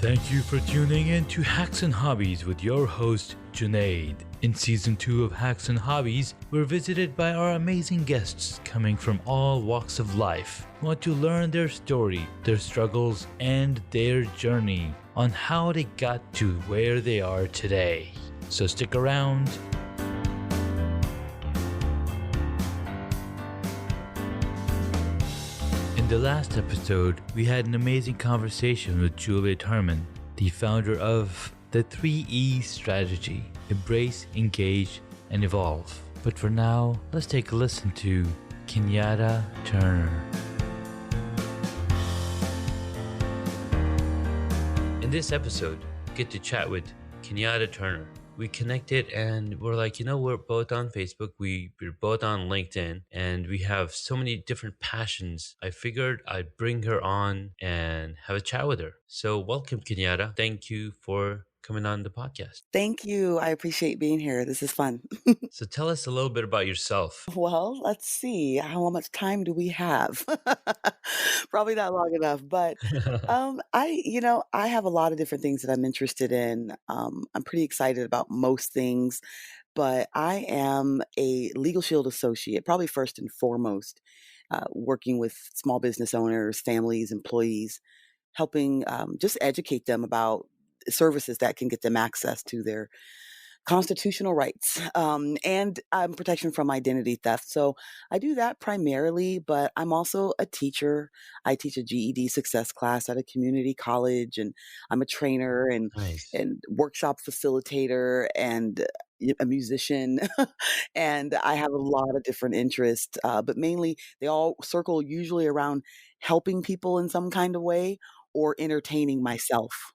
Thank you for tuning in to Hacks and Hobbies with your host, Junaid. In Season 2 of Hacks and Hobbies, we're visited by our amazing guests coming from all walks of life who want to learn their story, their struggles, and their journey on how they got to where they are today. So stick around. In the last episode, we had an amazing conversation with Kenyatta Turner, the founder of the 3E strategy: embrace, engage, and evolve. But for now, let's take a listen to Kenyatta Turner. In this episode, get to chat with Kenyatta Turner. We connected and we're like, we're both on Facebook, we're both on LinkedIn, and we have so many different passions. I figured I'd bring her on and have a chat with her. So welcome, Kenyatta. Thank you for coming on the podcast. Thank you. I appreciate being here. This is fun. So tell us a little bit about yourself. Well, let's see. How much time do we have? Probably not long enough, but I have a lot of different things that I'm interested in. I'm pretty excited about most things, but I am a Legal Shield associate, probably first and foremost, working with small business owners, families, employees, helping just educate them about services that can get them access to their constitutional rights, and protection from identity theft. So I do that primarily, but I'm also a teacher. I teach a GED success class at a community college, and I'm a trainer and Nice. and workshop facilitator and a musician. And I have a lot of different interests, but mainly they all circle usually around helping people in some kind of way or entertaining myself.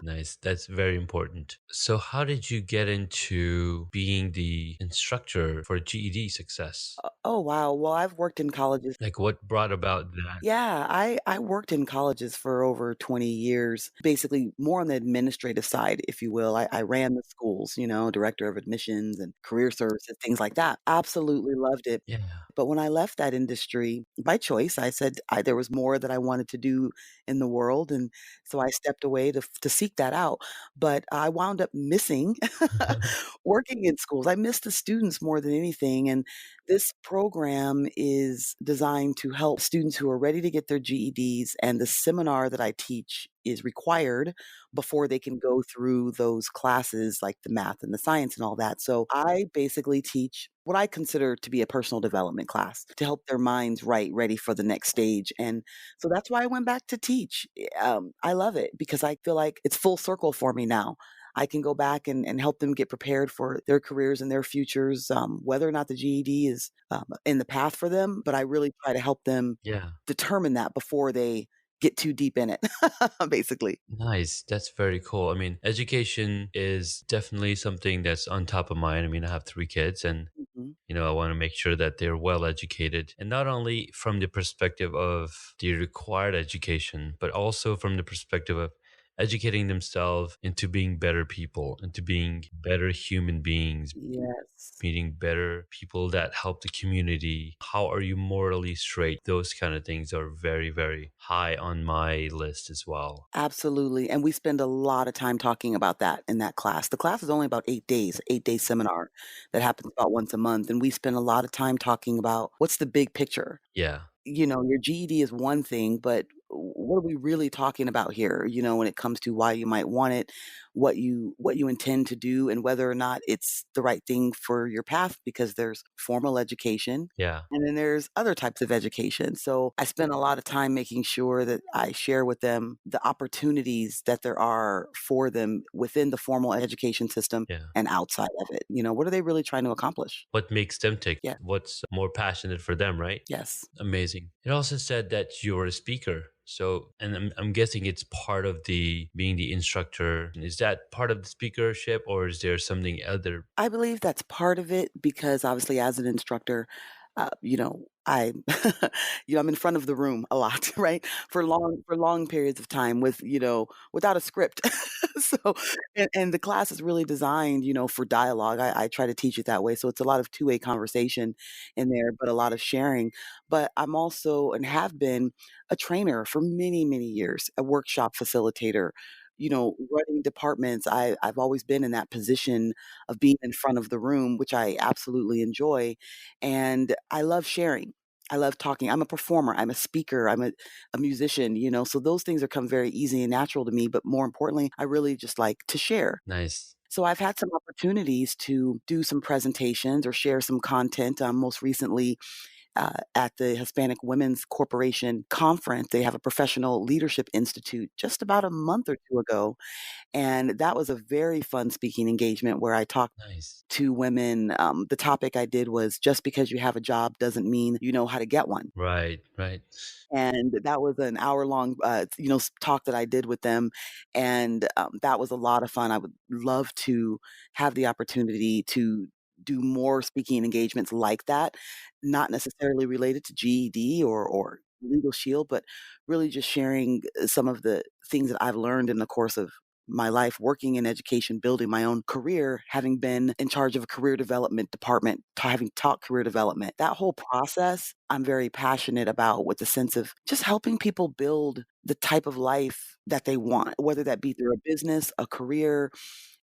Nice. That's very important. So how did you get into being the instructor for GED success? Oh, wow. Well, I've worked in colleges. Like what brought about that? Yeah, I worked in colleges for over 20 years, basically more on the administrative side, if you will. I ran the schools, director of admissions and career services, things like that. Absolutely loved it. Yeah. But when I left that industry by choice, I said there was more that I wanted to do in the world. And so I stepped away to seek that out. But I wound up missing working in schools. I missed the students more than anything. And this program is designed to help students who are ready to get their GEDs, and the seminar that I teach is required before they can go through those classes like the math and the science and all that. So I basically teach what I consider to be a personal development class to help their minds ready for the next stage. And so that's why I went back to teach. I love it because I feel like it's full circle for me now. I can go back and help them get prepared for their careers and their futures, whether or not the GED is in the path for them. But I really try to help them Yeah. determine that before they get too deep in it, basically. Nice. That's very cool. I mean, education is definitely something that's on top of mind. I mean, I have three kids and Mhm. I want to make sure that they're well educated, and not only from the perspective of the required education, but also from the perspective of educating themselves into being better people, into being better human beings, Yes. meeting better people that help the community. How are you morally straight? Those kind of things are very, very high on my list as well. Absolutely, and we spend a lot of time talking about that in that class. The class is only about 8 days, 8-day seminar that happens about once a month, and we spend a lot of time talking about what's the big picture. Yeah. Your GED is one thing, but what are we really talking about here, when it comes to why you might want it, what you intend to do, and whether or not it's the right thing for your path, because there's formal education Yeah. and then there's other types of education. So I spend a lot of time making sure that I share with them the opportunities that there are for them within the formal education system Yeah. and outside of it. What are they really trying to accomplish? What makes them tick? Yeah. What's more passionate for them, right? Yes. Amazing. It also said that you're a speaker. So, and I'm guessing it's part of the being the instructor. Is that part of the speakership, or is there something other? I believe that's part of it because obviously as an instructor, I I'm in front of the room a lot, right? For long periods of time with, without a script. So, and the class is really designed, for dialogue. I try to teach it that way. So it's a lot of two-way conversation in there, but a lot of sharing. But I'm also and have been a trainer for many, many years, a workshop facilitator, running departments. I've always been in that position of being in front of the room, which I absolutely enjoy. And I love sharing. I love talking. I'm a performer. I'm a speaker. I'm a musician, so those things are come very easy and natural to me. But more importantly, I really just like to share. Nice. So I've had some opportunities to do some presentations or share some content. Most recently, at the Hispanic Women's Corporation conference, they have a professional leadership institute just about a month or two ago. And that was a very fun speaking engagement where I talked Nice. to women. The topic I did was just because you have a job doesn't mean you know how to get one. Right, right. And that was an hour-long, talk that I did with them, and, that was a lot of fun. I would love to have the opportunity to do more speaking engagements like that, not necessarily related to GED or Legal Shield, but really just sharing, some of the things that I've learned in the course of my life working in education, building my own career, having been in charge of a career development department, having taught career development. That whole process, I'm very passionate about with the sense of just helping people build the type of life that they want, whether that be through a business, a career,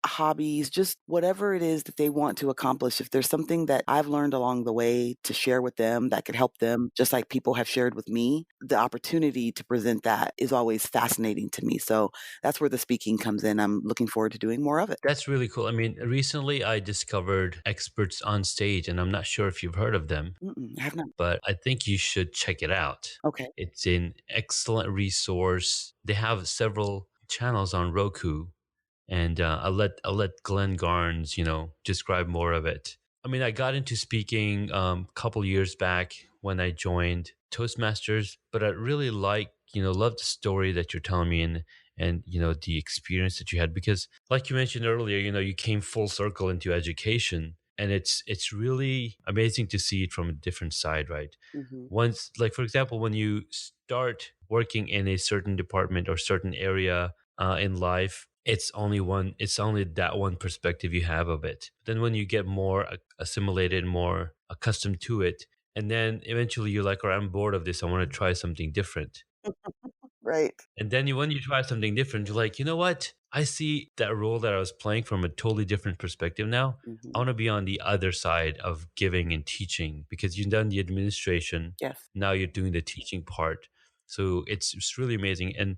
hobbies, just whatever it is that they want to accomplish. If there's something that I've learned along the way to share with them that could help them, just like people have shared with me, the opportunity to present that is always fascinating to me. So that's where the speaking comes in. I'm looking forward to doing more of it. That's really cool. I mean, recently I discovered Experts on Stage, and I'm not sure if you've heard of them, Mm-mm, I have not. but I think you should check it out. Okay. It's an excellent resource. They have several channels on Roku, and I'll let Glenn Garnes, describe more of it. I mean, I got into speaking a couple years back when I joined Toastmasters, but I really love the story that you're telling me, and the experience that you had, because like you mentioned earlier, you came full circle into education, and it's really amazing to see it from a different side, right? Mhm. Once, like, for example, when you start working in a certain department or certain area in life, it's only that one perspective you have of it. Then when you get more assimilated, more accustomed to it, and then eventually you're like, all right, I'm bored of this, I want to try something different. Right. And then when you try something different, you're like, you know what? I see that role that I was playing from a totally different perspective now. I Mhm. want to be on the other side of giving and teaching, because you've done the administration. Yes. Now you're doing the teaching part. So it's really amazing. And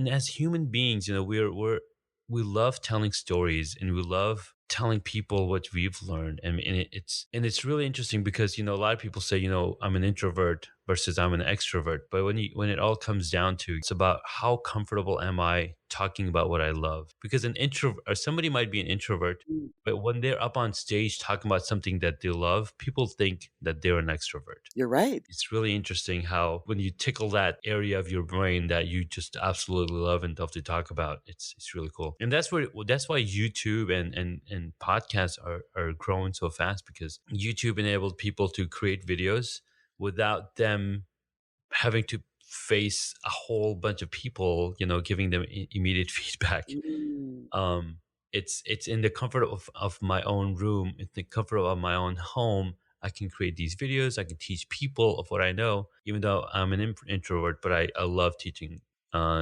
as human beings, we love telling stories, and we love telling people what we've learned. And it's really interesting because a lot of people say, I'm an introvert versus I'm an extrovert. But when it all comes down to, it's about how comfortable am I talking about what I love. Because an introvert, or somebody might be an introvert, Mm, but when they're up on stage talking about something that they love, people think that they're an extrovert. you're right. It's really interesting how when you tickle that area of your brain that you just absolutely love and love to talk about, it's really cool. And that's why YouTube and podcasts are growing so fast, because YouTube enabled people to create videos without them having to face a whole bunch of people, giving them immediate feedback. Mm, um it's in the comfort of my own room, in the comfort of my own home. I can create these videos, I can teach people of what I know, even though I'm an introvert, but I love teaching.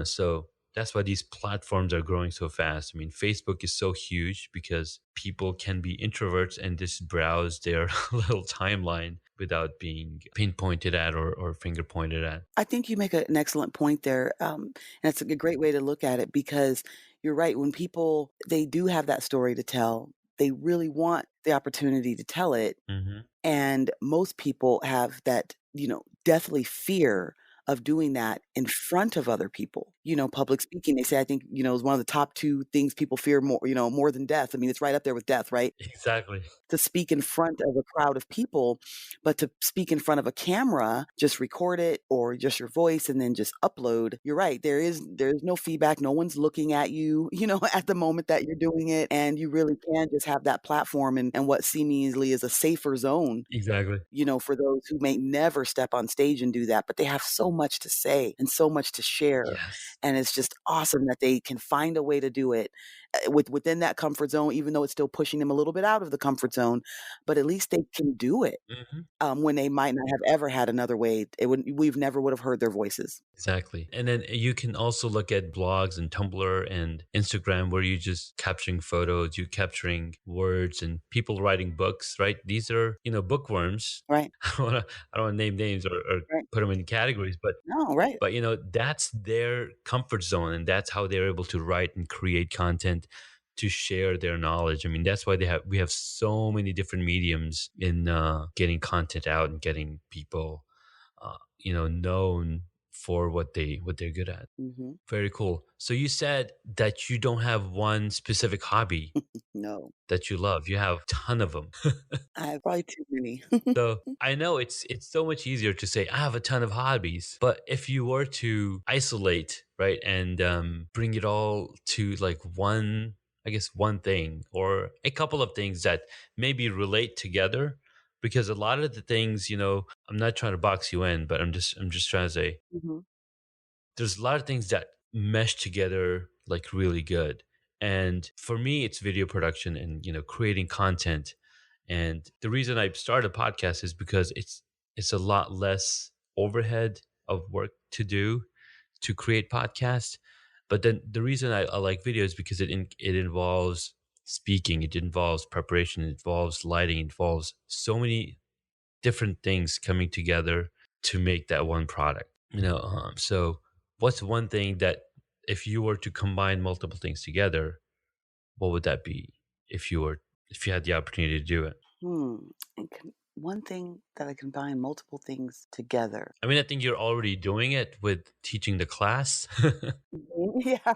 So that's why these platforms are growing so fast. I mean, Facebook is so huge because people can be introverts and just browse their little timeline without being pinpointed at, or finger pointed at. I think you make an excellent point there, and it's a great way to look at it because you're right. When people they do have that story to tell, they really want the opportunity to tell it, Hmm. and most people have that, deathly fear of doing that in front of other people. public speaking, they say, I think, is one of the top 2 things people fear more, more than death. I mean, it's right up there with death, right? Exactly. To speak in front of a crowd of people, but to speak in front of a camera, just record it or just your voice and then just upload. You're right. There's no feedback. No one's looking at you, at the moment that you're doing it. And you really can just have that platform and what seemingly is a safer zone, Exactly. for those who may never step on stage and do that, but they have so much to say and so much to share. Yes. And it's just awesome that they can find a way to do it within that comfort zone, even though it's still pushing them a little bit out of the comfort zone, but at least they can do it, Mhm. when they might not have ever had another way. We've never would have heard their voices. Exactly. And then you can also look at blogs and Tumblr and Instagram where you just capturing photos, you capturing words and people writing books, right? These are, bookworms. Right, I don't want to name names or right. put them in categories, but No, right. that's their comfort zone and that's how they're able to write and create content to share their knowledge. I mean, that's why we have so many different mediums in getting content out and getting people known for what they're good at. Mhm. Very cool. So you said that you don't have one specific hobby No, that you love. You have a ton of them. I have probably too many. So I know it's so much easier to say I have a ton of hobbies, but if you were to isolate, right, and bring it all to like one, I guess one thing or a couple of things that maybe relate together, because a lot of the things, I'm not trying to box you in, but I'm just trying to say Mhm, there's a lot of things that mesh together like really good. And for me, it's video production and creating content. And the reason I started a podcast is because it's a lot less overhead of work to do to create podcasts. But then the reason I like video is because it involves speaking, it involves preparation, it involves lighting, it involves so many different things coming together to make that one product. So what's one thing that if you were to combine multiple things together, what would that be if you had the opportunity to do it? hmm, one thing that I combine multiple things together. I mean, I think you're already doing it with teaching the class. Mhm, yeah,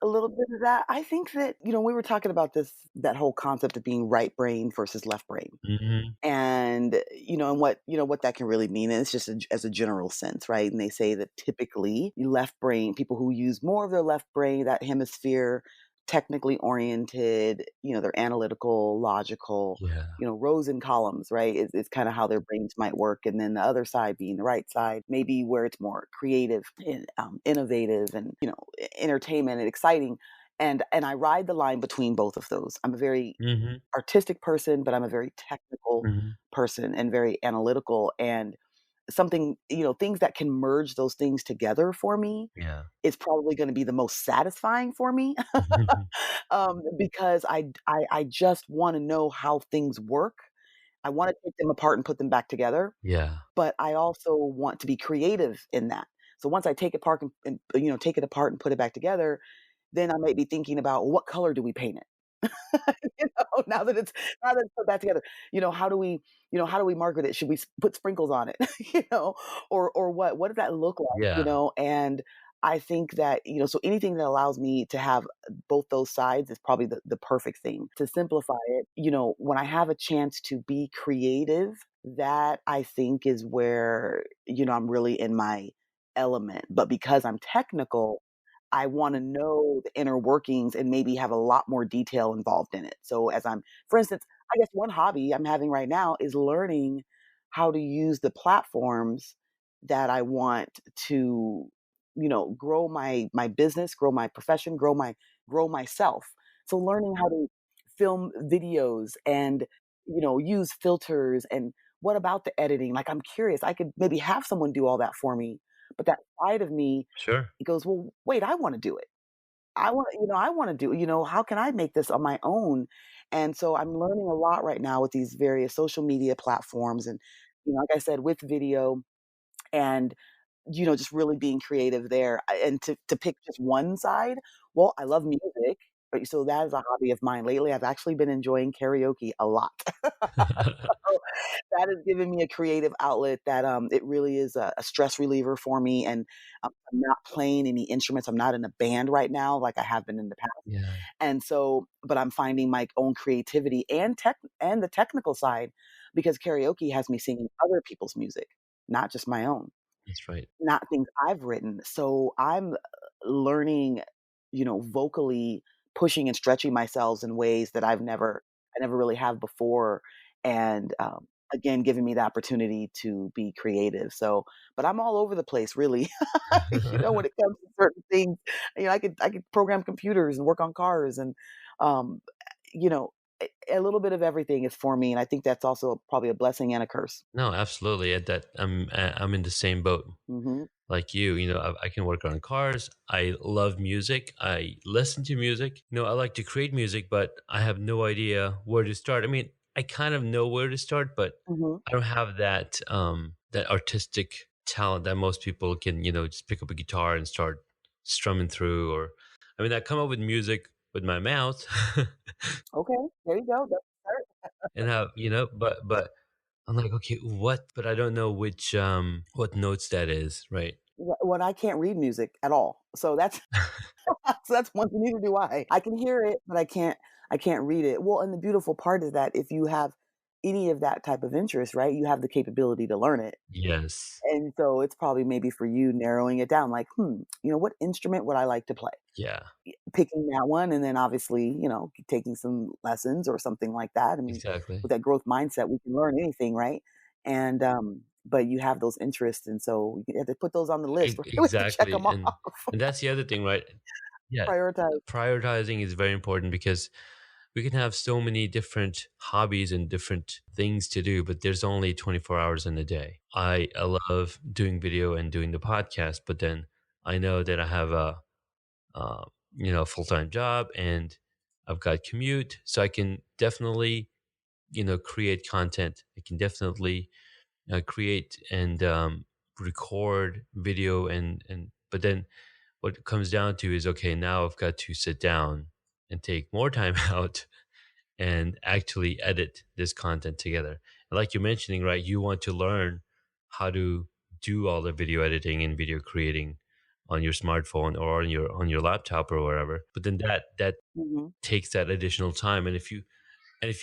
a little bit of that. I think that, we were talking about that whole concept of being right brain versus left brain. Hmm. And, and what that can really mean, and it's just as a general sense, right? And they say that typically left brain people who use more of their left brain, that hemisphere, technically oriented, they're analytical, logical, Yeah. rows and columns, right? Is kind of how their brains might work. And then the other side being the right side, maybe where it's more creative and innovative and, entertainment and exciting. And I ride the line between both of those. I'm a very Hmm. artistic person, but I'm a very technical Hmm. person and very analytical, and things that can merge those things together for me Yeah. is probably gonna be the most satisfying for me, because I just wanna know how things work. I wanna take them apart and put them back together, Yeah. but I also want to be creative in that. So once I take it apart take it apart and put it back together, then I might be thinking about, "Well, what color do we paint it?" Now that it's put back together, how do we market it? Should we put sprinkles on it? Or what does that look like? Yeah. And I think that, so anything that allows me to have both those sides is probably the perfect thing. To simplify it, when I have a chance to be creative, that I think is where, I'm really in my element. But because I'm technical, I wanna know the inner workings and maybe have a lot more detail involved in it. So for instance, I guess one hobby I'm having right now is learning how to use the platforms that I want to, grow my business, grow my profession, grow myself. So learning how to film videos and, use filters, and what about the editing? Like, I'm curious. I could maybe have someone do all that for me, but that side of me, Sure. it goes, "Well, wait, I wanna do it. I wanna do how can I make this on my own?" And so I'm learning a lot right now with these various social media platforms and, like I said, with video and, just really being creative there. And to pick just one side, well, I love music. So that is a hobby of mine. Lately, I've actually been enjoying karaoke a lot. That has given me a creative outlet that, it really is a stress reliever for me, and I'm not playing any instruments. I'm not in a band right now like I have been in the past, Yeah, and so but I'm finding my own creativity and the technical side because karaoke has me singing other people's music, not just my own. that's right. Not things I've written. So I'm learning, vocally pushing and stretching myself in ways that I never really have before. And again, giving me the opportunity to be creative. So, but I'm all over the place, really. When it comes to certain things, I could program computers and work on cars, and um, you know, a little bit of everything is for me. And I think that's also probably a blessing and a curse. No, absolutely. At that, I'm in the same boat Hmm. like you. I can work on cars. I love music. I listen to music. I like to create music, but I have no idea where to start. I mean, I kind of know where to start, but Hmm. I don't have that artistic talent that most people can, just pick up a guitar and start strumming through. Or, I mean, I come up with music with my mouth, Okay, there you go. That's the start. and have but I'm like, okay, what? But I don't know what notes that is, right? When I can't read music at all. So that's so that's one thing, neither do I. I can hear it, but I can't read it. Well, and the beautiful part is that if you have any of that type of interest, right, you have the capability to learn it. Yes. And so it's probably maybe for you narrowing it down like, what instrument would I like to play? Yeah, Picking that one and then obviously, taking some lessons or something like that. I mean, exactly. with that growth mindset, we can learn anything, right? And but you have those interests, and so you have to put those on the list. We have to check Exactly. them off. And that's the other thing, right? Yeah. Prioritize. Prioritizing is very important because we can have so many different hobbies and different things to do, but there's only 24 hours in a day. I love doing video and doing the podcast, but then I know that I have uh, a full-time job and I've got commute, so I can definitely, create content. I can definitely create and record video and but then what it comes down to is, okay, now I've got to sit down and take more time out and actually edit this content together. And like you're mentioning, right, you want to learn how to do all the video editing and video creating on your smartphone or on your laptop or wherever. But then that Mhm, takes that additional time. And if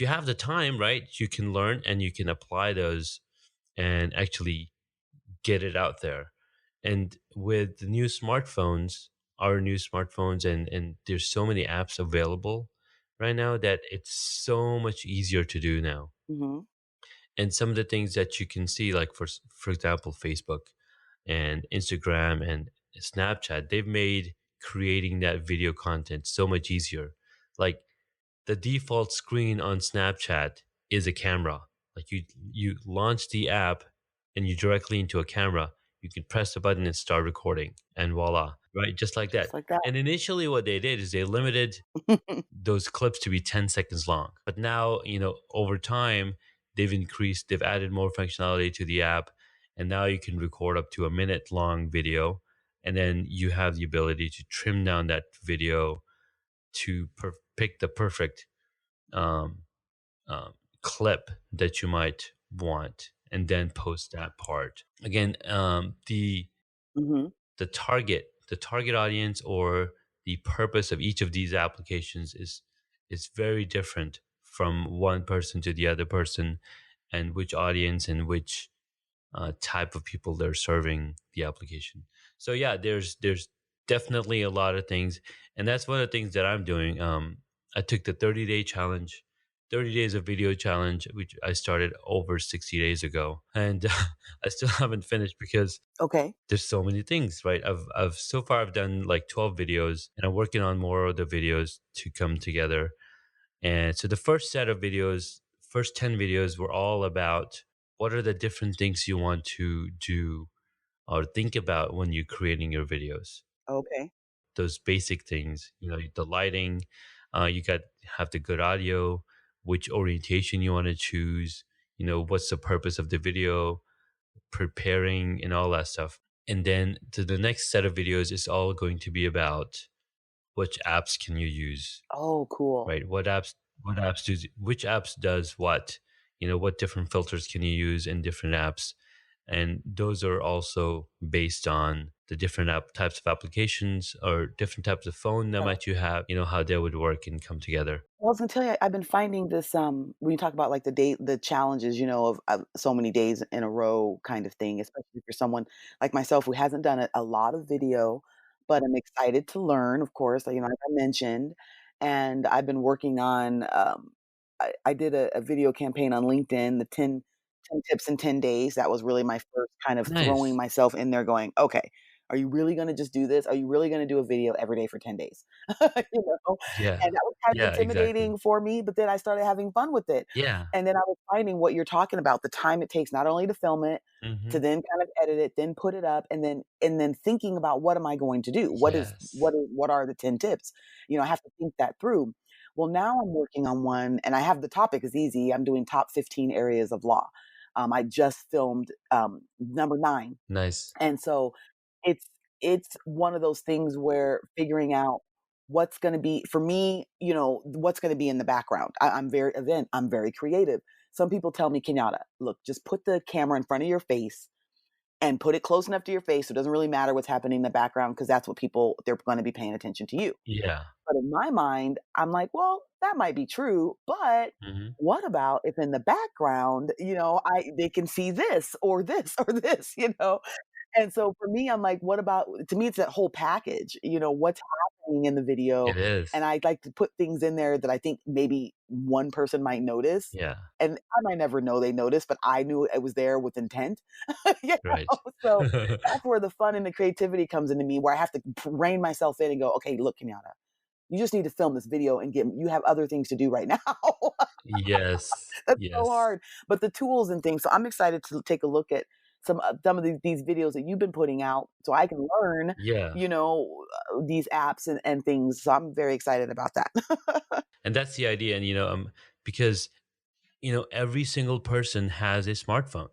you have the time, right, you can learn and you can apply those and actually get it out there. And with the new smartphones, our new smartphones, and there's so many apps available right now that it's so much easier to do now. mhm, And some of the things that you can see, like for example, Facebook and Instagram and Snapchat, they've made creating that video content so much easier. Like the default screen on Snapchat is a camera. Like you launch the app and you directly into a camera. You can press the button and start recording, and voila, right? Just like that. just like that. And initially, what they did is they limited those clips to be 10 seconds long. But now, over time, they've added more functionality to the app, and now you can record up to a minute long video, and then you have the ability to trim down that video to pick the perfect um, um, clip that you might want and then post that part again. Mhm, The target audience or the purpose of each of these applications is very different from one person to the other person, and which audience and which type of people they're serving the application. So yeah, there's definitely a lot of things, and that's one of the things that I'm doing. I took the 30-day challenge, 30 days of video challenge, which I started over 60 days ago, and I still haven't finished because okay, there's so many things, right? I've so far I've done like 12 videos, and I'm working on more of the videos to come together. And so the first set of videos, first 10 videos were all about what are the different things you want to do or think about when you're creating your videos. okay. Those basic things, the lighting, you got have the good audio, which orientation you want to choose, what's the purpose of the video, preparing and all that stuff. And then the next set of videos is all going to be about which apps can you use, Oh, cool. right? What apps which apps does what, what different filters can you use in different apps, and those are also based on the different types of applications or different types of phone that Right. might you have, how they would work and come together. Well, I was gonna tell you, I've been finding this, when you talk about, like, the challenges, of so many days in a row kind of thing, especially for someone like myself who hasn't done a lot of video, but I'm excited to learn, of course, like I mentioned, and I've been working on, I did a video campaign on LinkedIn, the 10 tips in 10 days. That was really my first kind of throwing Nice. myself in there going, "Okay, are you really gonna just do this? Are you really gonna do a video every day for 10 days?" You know? Yeah. And that was kind of Yeah, exactly. intimidating for me, but then I started having fun with it. Yeah. And then I was finding what you're talking about, the time it takes not only to film it, to Hmm. then kind of edit it, then put it up, and then thinking about what am I going to do? Yes. What are the 10 tips? I have to think that through. Well, now I'm working on one and I have the topic is easy. I'm doing top 15 areas of law. I just filmed number 9. Nice. And so it's it's one of those things where figuring out what's gonna be for me, what's gonna be in the background. I'm very creative. Some people tell me, "Kenyatta, look, just put the camera in front of your face and put it close enough to your face so it doesn't really matter what's happening in the background because that's what they're gonna be paying attention to you." Yeah. But in my mind, I'm like, "Well, that might be true, but Hmm. what about if in the background, they can see this or this or this," you know? And so for me, I'm like, what about to me, it's that whole package, what's happening in the video, It is. and I'd like to put things in there that I think maybe one person might notice, Yeah. and I might never know they noticed, but I knew it was there with intent, you Right. So that's where the fun and the creativity comes into me, where I have to rein myself in and go, "Okay, look, Kenyatta, you just need to film this video and get you have other things to do right now." Yes. That's so Yes. hard. But the tools and things, so I'm excited to take a look at some of these videos that you've been putting out so I can learn, Yeah. these apps and things. So I'm very excited about that. And that's the idea. And, because, every single person has a smartphone.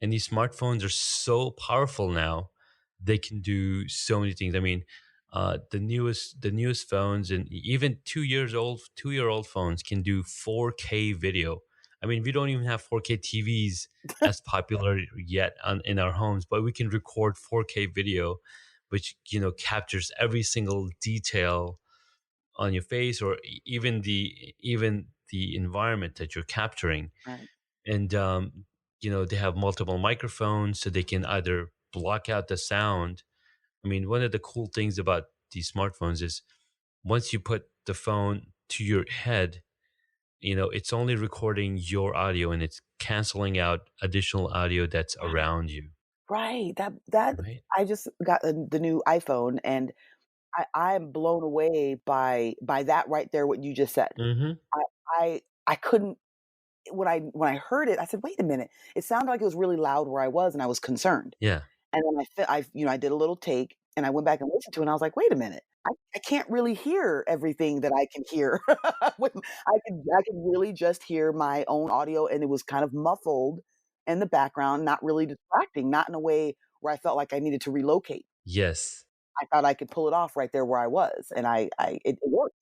And these smartphones are so powerful now, they can do so many things. I mean, the newest phones, and even 2-year old phones can do 4K video. I mean, we don't even have 4K TVs as popular yet in our homes, but we can record 4K video, which captures every single detail on your face, or even the environment that you're capturing. Right. And they have multiple microphones, so they can either block out the sound. I mean, one of the cool things about these smartphones is once you put the phone to your head, it's only recording your audio and it's canceling out additional audio that's Right. around you, Right. That right? I just got the new iPhone and I'm blown away by that right there, what you just said. Hmm. I I couldn't when I heard it, I said, "Wait a minute." It sounded like it was really loud where I was, and I was concerned. Yeah. And then I did a little take, and I went back and listened to it, and I was like, "Wait a minute. I can't really hear everything that I can hear." When I could really just hear my own audio, and it was kind of muffled in the background, not really distracting, not in a way where I felt like I needed to relocate. Yes. I thought I could pull it off right there where I was, and it worked.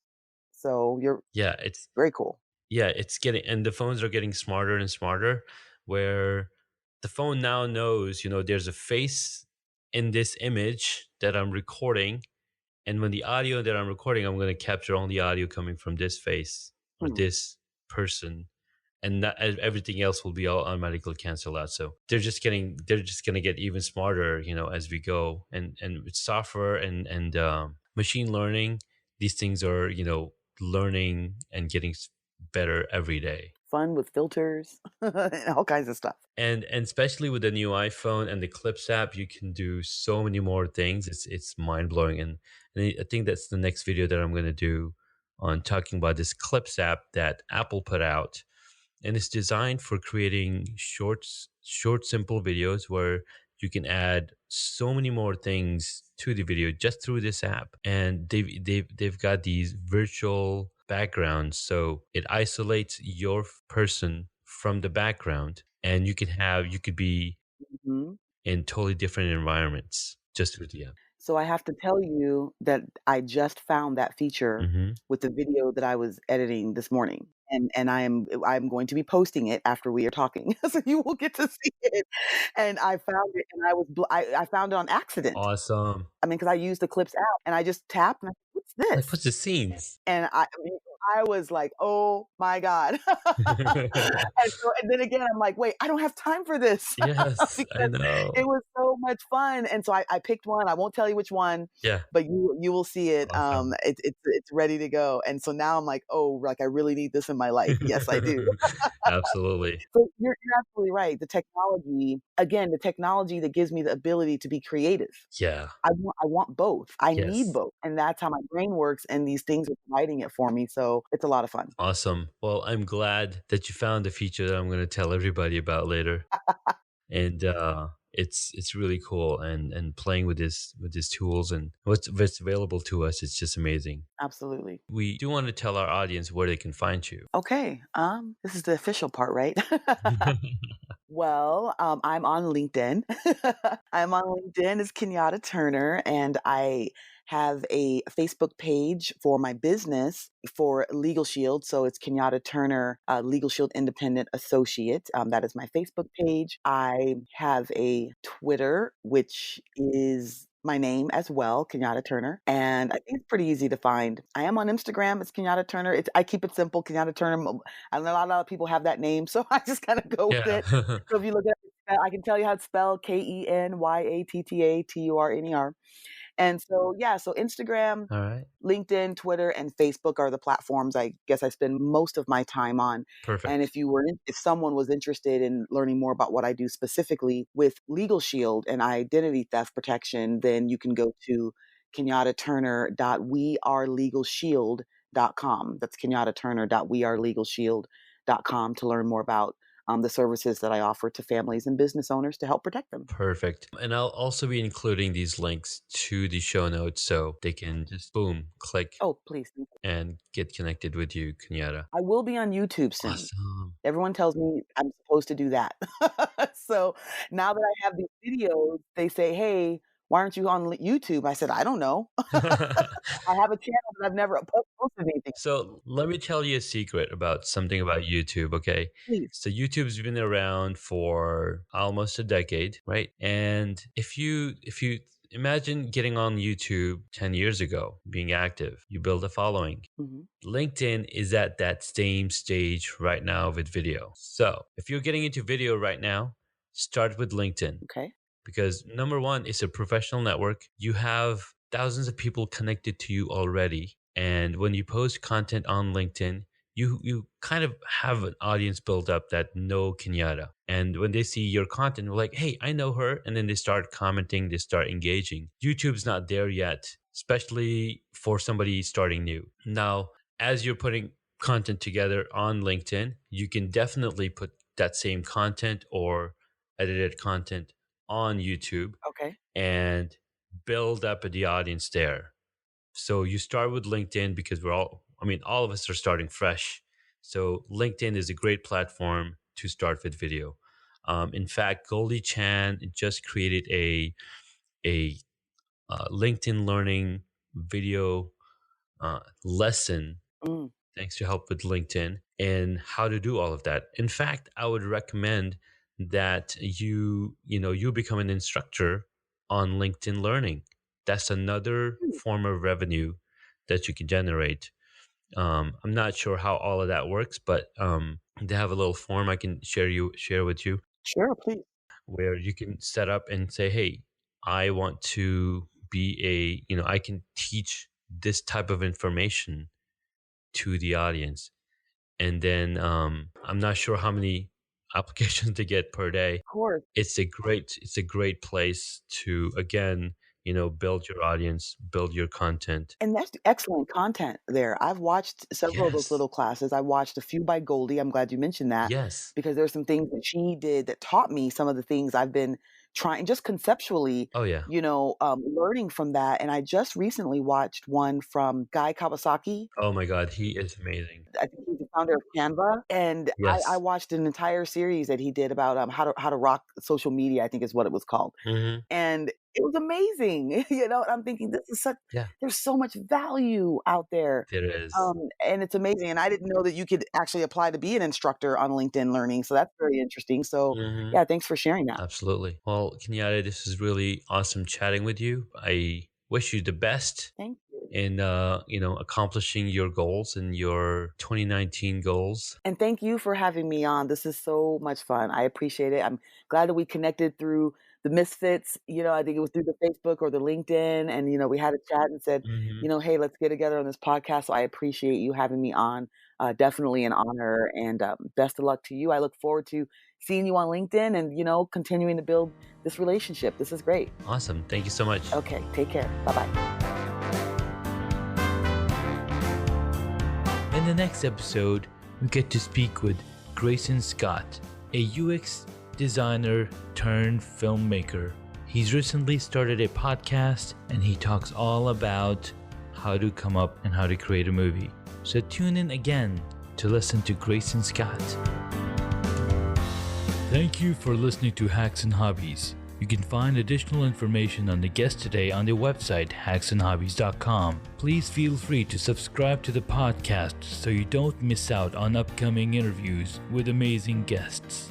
So you're Yeah. It's very cool. Yeah, it's getting, and the phones are getting smarter and smarter, where the phone now knows, there's a face in this image that I'm recording. And when the audio that I'm recording, I'm going to capture only audio coming from this face or Hmm. this person. And that, everything else will be all automatically canceled out. So they're just going to get even smarter, as we go. And with software and machine learning, these things are, learning and getting better every day. Fun with filters and all kinds of stuff. And especially with the new iPhone and the Clips app, you can do so many more things. It's mind blowing. And I think that's the next video that I'm going to do on talking about this Clips app that Apple put out, and it's designed for creating short simple videos where you can add so many more things to the video just through this app. And they've got these virtual backgrounds, so it isolates your person from the background, and you could be Mhm. in totally different environments just through the app. So I have to tell you that I just found that feature Hmm. with the video that I was editing this morning, and I'm going to be posting it after we are talking, so you will get to see it. And I found it, and I found it on accident. Awesome. I mean, because I used the Clips app, and I just tapped, and I said, "What's Like, this?" what's the scenes? And I was like, "Oh my god." And then again, I'm like, "Wait, I don't have time for this," Yes, I because it know. was so much fun, and so I picked one, I won't tell you which one, Yeah, but you will see it, awesome. it's ready to go, and so now I'm like, "Oh, like, I really need this in my life." Yes, I do. Absolutely. So you're absolutely right, the technology that gives me the ability to be creative. Yeah. I want both. I need Yes. both, and that's how my brain works, and these things are providing it for me, so it's a lot of fun. Awesome. Well, I'm glad that you found a feature that I'm going to tell everybody about later. And it's really cool, and playing with these tools and what's available to us, it's just amazing. Absolutely. We do want to tell our audience where they can find you. Okay, this is the official part, right? Well, I'm on LinkedIn. I'm on LinkedIn as Kenyatta Turner, and I have a Facebook page for my business for Legal Shield. So it's Kenyatta Turner, Legal Shield Independent Associate. That is my Facebook page. I have a Twitter, which is my name as well, Kenyatta Turner, and I think it's pretty easy to find. I am on Instagram. It's Kenyatta Turner. I keep it simple, Kenyatta Turner. I know a lot of people have that name, so I just kind of go with Yeah. it. So if you look at it, I can tell you how it's spelled, KenyattaTurner. And so, yeah, so Instagram, All right. LinkedIn, Twitter, and Facebook are the platforms I guess I spend most of my time on. And Perfect. if someone was interested in learning more about what I do specifically with Legal Shield and identity theft protection, then you can go to kenyattaturner.wearelegalshield.com. That's kenyattaturner.wearelegalshield.com to learn more about the services that I offer to families and business owners to help protect them. Perfect. And I'll also be including these links to the show notes so they can just boom, click Oh, please. and get connected with you, Kenyatta. I will be on YouTube soon. Awesome. Everyone tells me I'm supposed to do that. So, now that I have these videos, they say, "Hey, why aren't you on YouTube?" I said, "I don't know." I have a channel, but I've never posted anything. So let me tell you a secret about something about YouTube, okay? Please. So YouTube's been around for almost a decade, right? And if you imagine getting on YouTube 10 years ago, being active, you build a following. Mhm. LinkedIn is at that same stage right now with video. So if you're getting into video right now, start with LinkedIn Okay. because number one, it's a professional network. You have thousands of people connected to you already. And when you post content on LinkedIn, you kind of have an audience built up that know Kenyatta. And when they see your content, they're like, hey, I know her. And then they start commenting, they start engaging. YouTube's not there yet, especially for somebody starting new. Now, as you're putting content together on LinkedIn, you can definitely put that same content or edited content on YouTube Okay. and build up the audience there. So you start with LinkedIn because all of us are starting fresh. So LinkedIn is a great platform to start with video. In fact, Goldie Chan just created a LinkedIn learning video lesson Mm. thanks to help with LinkedIn and how to do all of that. In fact, I would recommend that you become an instructor on LinkedIn Learning. That's another Hmm. form of revenue that you can generate. I'm not sure how all of that works, but they have a little form I can share with you Sure, please. where you can set up and say, "Hey, I want to be I can teach this type of information to the audience." And then I'm not sure how many applications to get per day. Of course. It's a great place to again build your audience, build your content. And that's excellent content there. I've watched several of those Yes, little classes. I watched a few by Goldie. I'm glad you mentioned that yes. because there's some things that she did that taught me some of the things I've been trying just conceptually, Oh yeah. learning from that. And I just recently watched one from Guy Kawasaki. Oh my God, he is amazing. I think he's the founder of Canva, and I Yes. watched an entire series that he did about how to rock social media. I think is what it was called, Hmm. and it was amazing, and I'm thinking, "This is such Yeah, there's so much value out there." there is. And it's amazing, and I didn't know that you could actually apply to be an instructor on LinkedIn Learning, so that's very interesting. So, Hmm. yeah, thanks for sharing that. Absolutely. Well, Kenyatta, this is really awesome chatting with you. I wish you the best Thank you. in accomplishing your goals and your 2019 goals. And thank you for having me on. This is so much fun. I appreciate it. I'm glad that we connected through the Misfits. I think it was through the Facebook or the LinkedIn. And, we had a chat and said, Hmm. hey, let's get together on this podcast. So I appreciate you having me on. Definitely an honor. And best of luck to you. I look forward to seeing you on LinkedIn and, continuing to build this relationship. This is great. Awesome. Thank you so much. Okay. Take care. Bye bye. In the next episode, we get to speak with Grayson Scott, a UX designer turned filmmaker. He's recently started a podcast and he talks all about how to come up and how to create a movie. So tune in again to listen to Grayson Scott. Thank you for listening to Hacks and Hobbies. You can find additional information on the guest today on the website hacksandhobbies.com. Please feel free to subscribe to the podcast so you don't miss out on upcoming interviews with amazing guests.